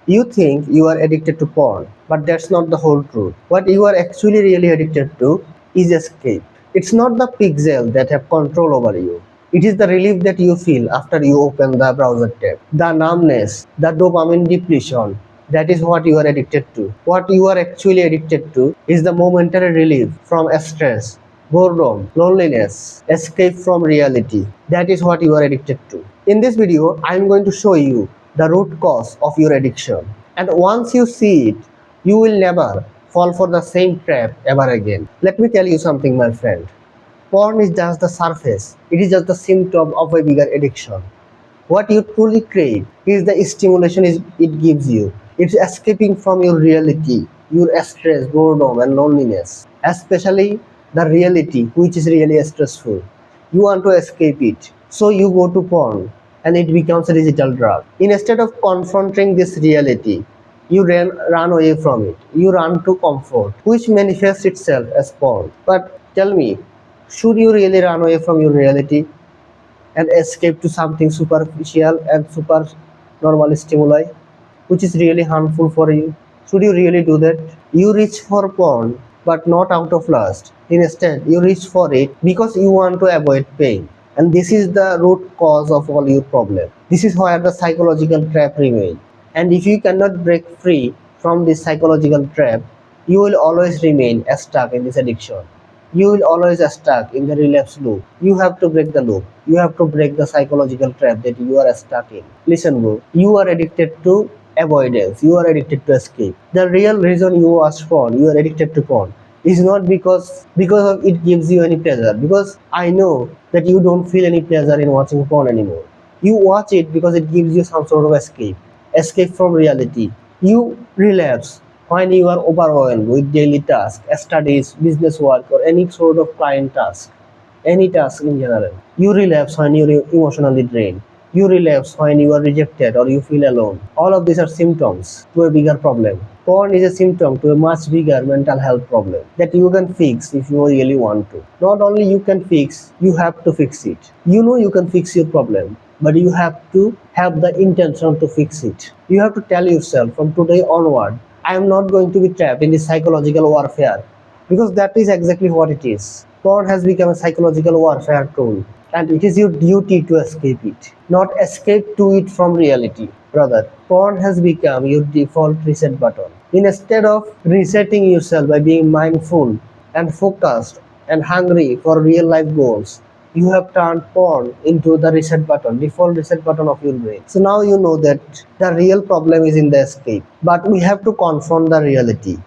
You think you are addicted to porn, but that's not the whole truth. What you are actually really addicted to is escape. It's not the pixel that have control over you. It is the relief that you feel after you open the browser tab. The numbness, the dopamine depletion, that is what you are addicted to. What you are actually addicted to is the momentary relief from stress, boredom, loneliness, escape from reality. That is what you are addicted to. In this video, I am going to show you the root cause of your addiction. And once you see it, you will never fall for the same trap ever again. Let me tell you something, my friend. Porn is just the surface, it is just the symptom of a bigger addiction. What you truly crave is the stimulation it gives you. It's escaping from your reality, your stress, boredom, and loneliness, especially the reality which is really stressful. You want to escape it, so you go to porn and it becomes a digital drug. Instead of confronting this reality, you run away from it. You run to comfort, which manifests itself as porn. But tell me, should you really run away from your reality and escape to something superficial and super normal stimuli, which is really harmful for you? Should you really do that? You reach for porn, but not out of lust. Instead, you reach for it because you want to avoid pain. And this is the root cause of all your problem. This is where the psychological trap remains. And if you cannot break free from this psychological trap, you will always remain stuck in this addiction. You will always stuck in the relapse loop. You have to break the loop. You have to break the psychological trap that you are stuck in. Listen, bro, you are addicted to avoidance. You are addicted to escape. The real reason you watch porn, you are addicted to porn, is not because of it gives you any pleasure. Because I know that you don't feel any pleasure in watching porn anymore. You watch it because it gives you some sort of escape from reality. You relapse when you are overwhelmed with daily tasks, studies, business work, or any sort of client task, any task in general. You relapse when you are emotionally drained. You relapse when you are rejected or you feel alone. All of these are symptoms to a bigger problem. Porn is a symptom to a much bigger mental health problem that you can fix if you really want to. Not only you can fix, you have to fix it. You know you can fix your problem, but you have to have the intention to fix it. You have to tell yourself from today onward, I am not going to be trapped in this psychological warfare, because that is exactly what it is. Porn has become a psychological warfare tool, and it is your duty to escape it, not escape to it from reality. Brother, porn has become your default reset button. Instead of resetting yourself by being mindful and focused and hungry for real life goals, you have turned porn into the reset button, default reset button of your brain. So now you know that the real problem is in the escape. But we have to confront the reality.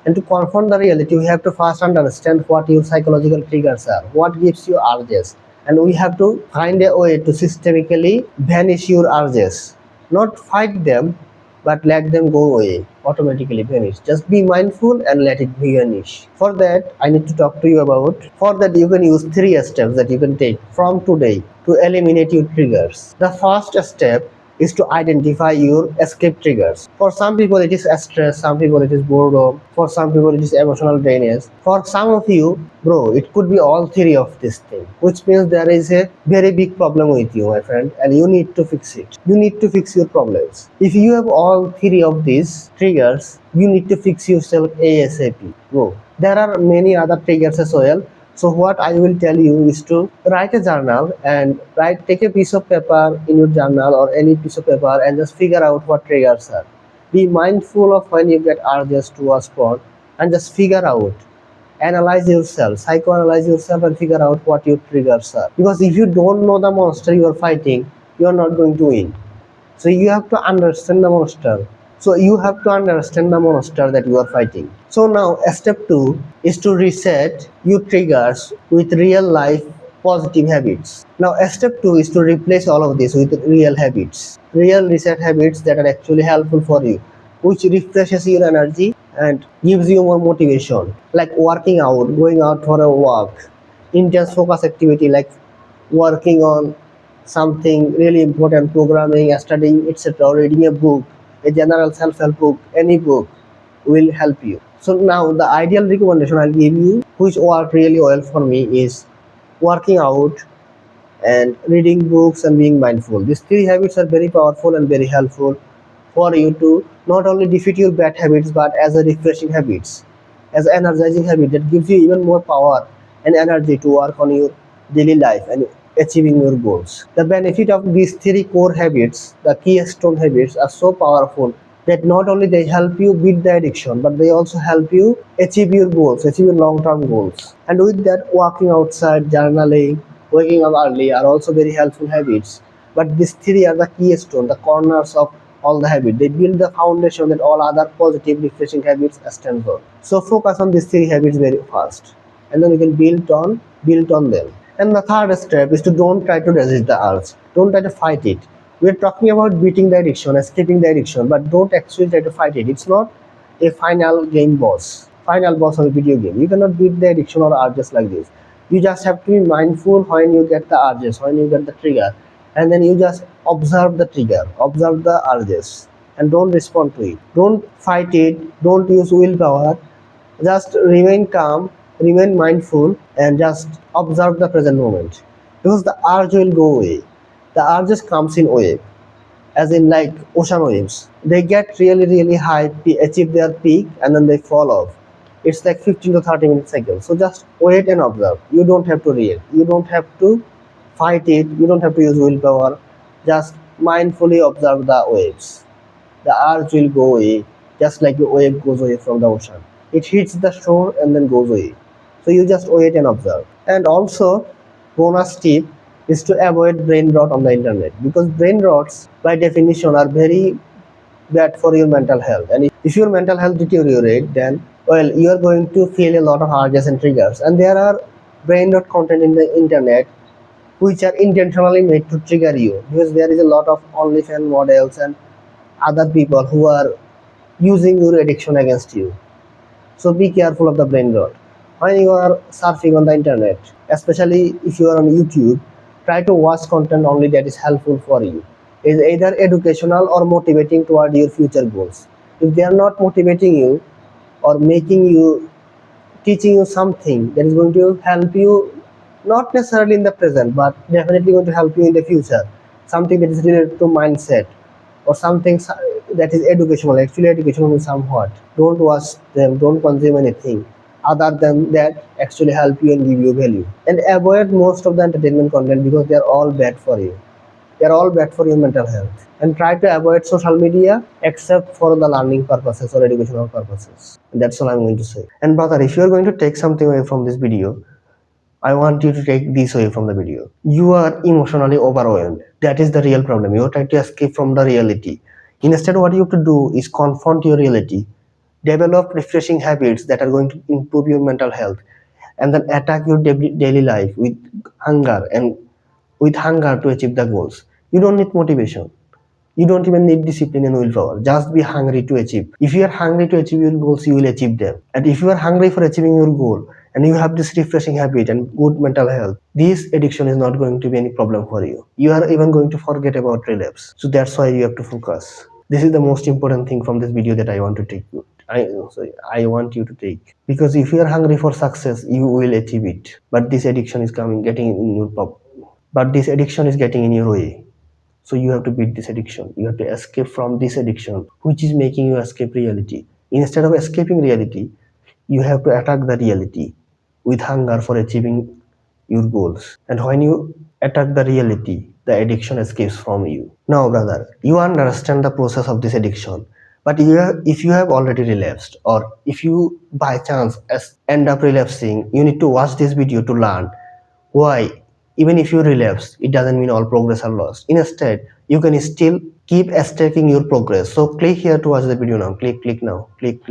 And to confront the reality, we have to first understand what your psychological triggers are, what gives you urges. And we have to find a way to systemically banish your urges. Not fight them, but let them go away, automatically vanish. Just be mindful and let it vanish. For that, I need to talk to you about. For that, you can use 3 steps that you can take from today to eliminate your triggers. The first step is to identify your escape triggers. For some people it is stress, some people it is boredom, for some people it is emotional drainage. For some of you, bro, it could be all 3 of these things, which means there is a very big problem with you, my friend, and you need to fix it. You need to fix your problems. If you have all 3 of these triggers, you need to fix yourself ASAP, bro. There are many other triggers as well. So what I will tell you is to write a journal and take a piece of paper in your journal or any piece of paper and just figure out what triggers are. Be mindful of when you get urges to watch porn and just figure out, analyze yourself, psychoanalyze yourself and figure out what your triggers are. Because if you don't know the monster you are fighting, you are not going to win. So you have to understand the monster. So you have to understand the monster that you are fighting. So now step 2 is to reset your triggers with real life positive habits. Now step 2 is to replace all of this with real habits. Real reset habits that are actually helpful for you, which refreshes your energy and gives you more motivation. Like working out, going out for a walk, intense focus activity like working on something really important, programming, studying, etc., or reading a book, a general self-help book, any book will help you. So now the ideal recommendation I'll give you, which worked really well for me, is working out and reading books and being mindful. These 3 habits are very powerful and very helpful for you to not only defeat your bad habits but as a refreshing habits, as an energizing habit that gives you even more power and energy to work on your daily life and achieving your goals. The benefit of these three core habits, the keystone habits, are so powerful that not only they help you beat the addiction, but they also help you achieve your goals, achieve your long-term goals. And with that, walking outside, journaling, waking up early are also very helpful habits. But these three are the keystone, the corners of all the habits. They build the foundation that all other positive, refreshing habits stand on. So focus on these three habits very fast, and then you can build on them. And the third step is to don't try to resist the urge. Don't try to fight it. We're talking about beating the addiction, escaping the addiction, but don't actually try to fight it. It's not a final boss of a video game. You cannot beat the addiction or urges like this. You just have to be mindful when you get the urges, when you get the trigger, and then you just observe the trigger, observe the urges, and don't respond to it. Don't fight it, don't use willpower, just remain calm, remain mindful, and just observe the present moment. Because the urge will go away. The urges comes in wave, as in like ocean waves. They get really, really high, achieve their peak, and then they fall off. It's like 15 to 30 minute cycle. So just wait and observe. You don't have to react. You don't have to fight it. You don't have to use willpower. Just mindfully observe the waves. The urge will go away, just like a wave goes away from the ocean. It hits the shore and then goes away. So you just wait and observe. And also, bonus tip is to avoid brain rot on the internet, because brain rots by definition are very bad for your mental health. And if your mental health deteriorate, then well, you are going to feel a lot of urges and triggers. And there are brain rot content in the internet which are intentionally made to trigger you, because there is a lot of OnlyFans models and other people who are using your addiction against you. So be careful of the brain rot. When you are surfing on the internet, especially if you are on YouTube, try to watch content only that is helpful for you. Is either educational or motivating toward your future goals. If they are not motivating you or making you, teaching you something that is going to help you, not necessarily in the present, but definitely going to help you in the future, something that is related to mindset, or something that is educational, actually educational somewhat, don't watch them, don't consume anything other than that actually help you and give you value. And avoid most of the entertainment content, because they are all bad for you. They are all bad for your mental health. And try to avoid social media except for the learning purposes or educational purposes. And that's all I'm going to say. And brother, if you are going to take something away from this video, I want you to take this away from the video. You are emotionally overwhelmed. That is the real problem. You are trying to escape from the reality. Instead, what you have to do is confront your reality, develop refreshing habits that are going to improve your mental health, and then attack your daily life with hunger and with hunger to achieve the goals. You don't need motivation. You don't even need discipline and willpower. Just be hungry to achieve. If you are hungry to achieve your goals, you will achieve them. And if you are hungry for achieving your goal and you have this refreshing habit and good mental health, this addiction is not going to be any problem for you. You are even going to forget about relapse. So that's why you have to focus. This is the most important thing from this video that I want to take. I want you to take, because if you are hungry for success, you will achieve it. But this addiction is getting in your but this addiction is getting in your way. So you have to beat this addiction. You have to escape from this addiction, which is making you escape reality. Instead of escaping reality, you have to attack the reality with hunger for achieving your goals. And when you attack the reality, the addiction escapes from you. Now, brother, you understand the process of this addiction. But if you have already relapsed, or if you by chance end up relapsing, you need to watch this video to learn why. Even if you relapse, it doesn't mean all progress are lost. Instead, you can still keep stacking your progress. So click here to watch the video now. Click now. Click.